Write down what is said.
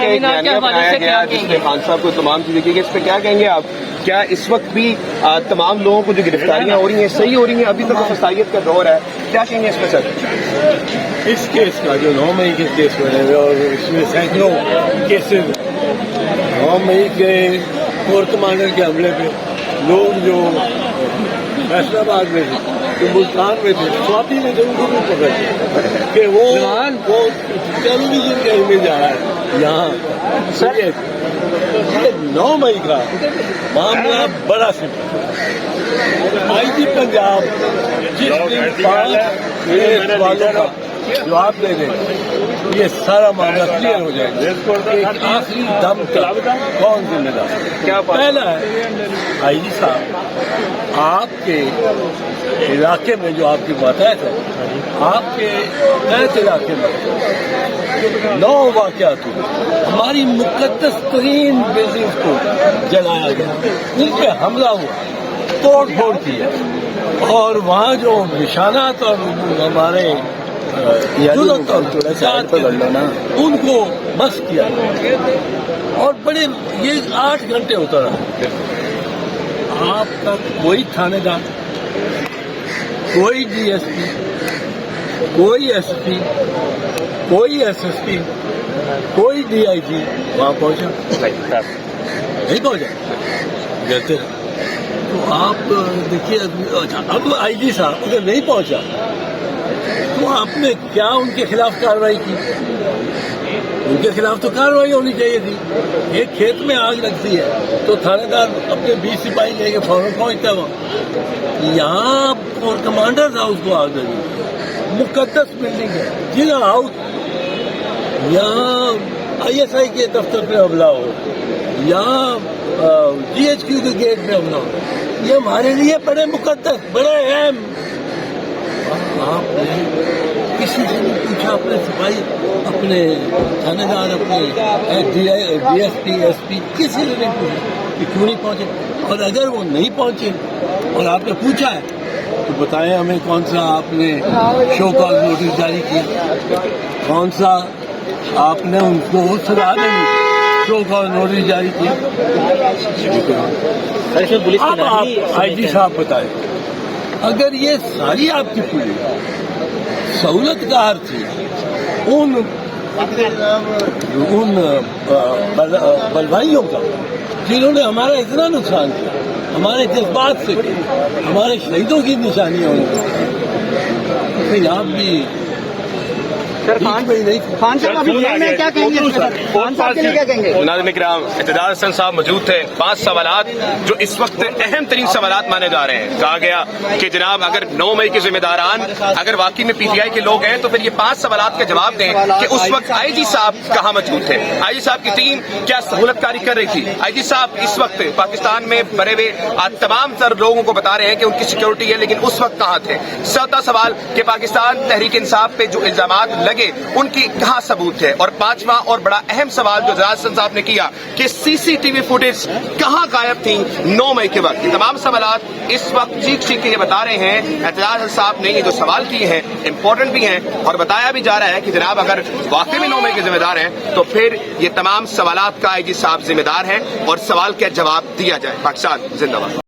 کے ایک بیانیہ بنایا گیا جس میں خان صاحب کو تمام چیزیں کی گئی، اس پہ کیا کہیں گے آپ؟ کیا اس وقت بھی تمام لوگوں کو جو گرفتاریاں ہو رہی ہیں صحیح ہو رہی ہیں؟ ابھی تک فسائیت کا دور ہے، کیا کہیں گے اس پہ سر؟ اس کیس کا جو 9 مئی کے کیس بنے ہوئے اور اس میں سینکڑوں کیسز 9 مئی کے کور کمانڈر کے حملے پہ لوگ جو فیصلہ آباد میں تھے، جو ملتان میں تھے، سواتی میں تھے، ان کو بھی پکڑ کہ وہ ٹیلی ویژن کا امیج آ رہا ہے یہاں. یہ 9 مئی کا معاملہ بڑا سمپل. آئی جی پنجاب جس دن 5 والوں کا جواب دے دیں یہ سارا معاملہ کلیئر ہو جائے گا. ایک آخری دم تک کون ذمہ دار؟ پہلا ہے آئی جی صاحب، آپ کے علاقے میں جو آپ کی ماتحت ہے، آپ کے تحت علاقے میں 9 واقعات ہوئے. ہماری مقدس ترین بلڈنگز کو جلایا گیا، ان پہ حملہ ہوا، توڑ پھوڑ کی، اور وہاں جو نشانات اور ہمارے ان کو بس کیا، اور بڑے یہ 8 گھنٹے ہوتا رہا. آپ کا کوئی تھانے دار، کوئی ڈی ایس پی، کوئی ایس پی، کوئی ایس ایس پی، کوئی ڈی آئی جی وہاں پہنچا نہیں پہنچا کہتے. تو آپ دیکھیے اب آئی جی صاحب اگر نہیں پہنچا تو آپ نے کیا ان کے خلاف کارروائی کی؟ ان کے خلاف تو کارروائی ہونی چاہیے تھی. ایک کھیت میں آگ لگتی ہے تو تھانے دار اپنے 20 سپاہی لے کے فوراً پہنچتا ہے وہاں. یہاں اور کمانڈر تھا، اس کو آگ لگی، مقدس بلڈنگ ہے، ضلع ہاؤس، یہاں آئی ایس آئی کے دفتر پہ حملہ ہو، یہاں جی ایچ کیو کے گیٹ پہ حملہ ہو، یہ ہمارے لیے بڑے مقدس، بڑے اہم. آپ نے کسی سے نہیں پوچھا، اپنے سپاہی، اپنے تھانے دار، اپنے D S P, S P, کسی نے نہیں پوچھا کہ کیوں نہیں پہنچے. اور اگر وہ نہیں پہنچے اور آپ نے پوچھا ہے تو بتائیں ہمیں کون سا آپ نے شو کاز نوٹس جاری کیا، کون سا آپ نے ان کو سزا دیں شو کاز نوٹس جاری کیا. اب آپ آئی جی صاحب بتائیں، اگر یہ ساری آپ کی پوری سہولت کار تھی ان بلوائیوں کا جنہوں نے ہمارا اتنا نقصان کیا، ہمارے جذبات سے کیا، ہمارے شہیدوں کی نشانیاں پھر آپ بھی ناظرین کرام، اعتدال حسن صاحب موجود تھے. 5 سوالات جو اس وقت اہم ترین سوالات مانے جا رہے ہیں. کہا گیا کہ جناب اگر 9 مئی کے ذمہ داران اگر واقعی میں پی ٹی آئی کے لوگ ہیں تو پھر یہ 5 سوالات کا جواب دیں کہ اس وقت آئی جی صاحب کہاں موجود تھے، آئی جی صاحب کی ٹیم کیا سہولت کاری کر رہی تھی. آئی جی صاحب اس وقت پاکستان میں بڑے ہوئے تمام تر لوگوں کو بتا رہے ہیں کہ ان کی سیکورٹی ہے، لیکن اس وقت کہاں تھے. 7واں سوال کہ پاکستان تحریک انصاف پہ جو الزامات لگے ان کی کہاں ثبوت ہے. اور 5واں اور بڑا اہم سوال جو اعتدال حسن صاحب نے کیا کہ سی سی ٹی وی فوٹیج کہاں غائب تھی 9 مئی کے وقت. یہ تمام سوالات اس وقت چیخ چیخ کے یہ بتا رہے ہیں اعتدال حسن صاحب نے یہ جو سوال کیے ہیں امپورٹنٹ بھی ہیں، اور بتایا بھی جا رہا ہے کہ جناب اگر واقعی میں 9 مئی کے ذمہ دار ہیں تو پھر یہ تمام سوالات کا آئی جی صاحب ذمہ دار ہیں اور سوال کا جواب دیا جائے. پاکستان زندہ باد.